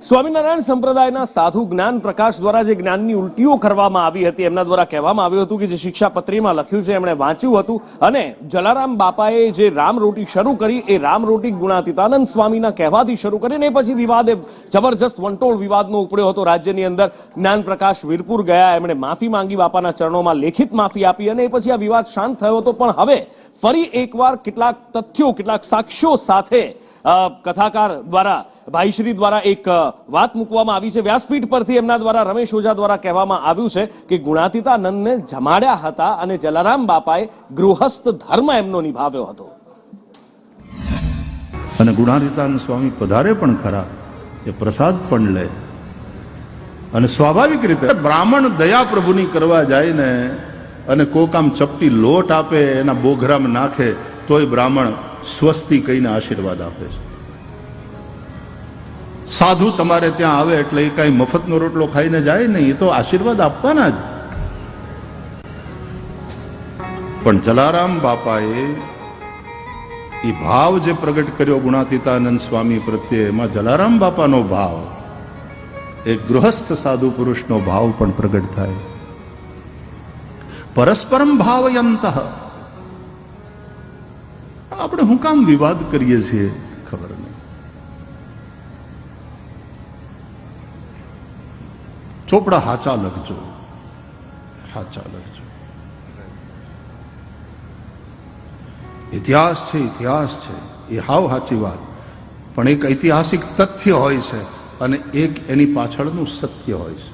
સ્વામિનારાયણ સંપ્રદાયના સાધુ જ્ઞાન પ્રકાશ દ્વારા જે જ્ઞાનની ઉલટીઓ કરવામાં આવી હતી, એમના દ્વારા કહેવામાં આવ્યું હતું કે જે શિક્ષાપત્રીમાં લખ્યું છે એમણે વાંચ્યું હતું અને જલારામ બાપાએ જે રામરોટી શરૂ કરી એ રામરોટી ગુણાતીતાનંદ સ્વામીના કહેવાથી શરૂ કરીને એ પછી વિવાદે જબરજસ્ત વંટોળ વિવાદનો ઉપડ્યો હતો રાજ્યની અંદર. જ્ઞાન પ્રકાશ વીરપુર ગયા, એમણે માફી માંગી, બાપાના ચરણોમાં લેખિત માફી આપી અને એ પછી આ વિવાદ શાંત થયો હતો. પણ હવે ફરી એકવાર કેટલાક તથ્યો, કેટલાક સાક્ષ્યો સાથે કથાકાર દ્વારા, ભાઈશ્રી દ્વારા એક વાત મૂકવામાં આવી છે વ્યાસપીઠ પરથી. એમના દ્વારા, રમેશ ઓઝા દ્વારા કહેવામાં આવ્યું છે કે ગુણાતીતાનંદને જમાડ્યા હતા અને જલારામ બાપાએ ગૃહસ્થ ધર્મ એમનો નિભાવ્યો હતો. અને ગુણાતીતાનંદ સ્વામી પધારે પણ ખરા, એ પ્રસાદ પણ લે. અને સ્વાભાવિક રીતે બ્રાહ્મણ દયા પ્રભુની કરવા જાય ને અને કોક આમ ચપટી લોટ આપે, એના બોઘરામાં નાખે, તોય બ્રાહ્મણ સ્વસ્તિ કહીને આશીર્વાદ આપે છે. સાધુ તમારે ત્યાં આવે એટલે એ કઈ મફતનો રોટલો ખાઈને જાય નહીં, એ તો આશીર્વાદ આપવાના જ. પણ જલારામ બાપાએ એ ભાવ જે પ્રગટ કર્યો ગુણાતીતાનંદ સ્વામી પ્રત્યે, એમાં જલારામ બાપાનો ભાવ, એક ગૃહસ્થ સાધુ પુરુષનો ભાવ પણ પ્રગટ થાય. પરસ્પરમ ભાવયંતઃ. આપણે હું કામ વિવાદ કરીએ છીએ ખબર નહીં. ચોપડા હાચા લખજો, હાચા લખજો. ઇતિહાસ છે, ઇતિહાસ છે, એ હાવ સાચી વાત, પણ એક ઐતિહાસિક તથ્ય હોય છે અને એક એની પાછળનું સત્ય હોય છે.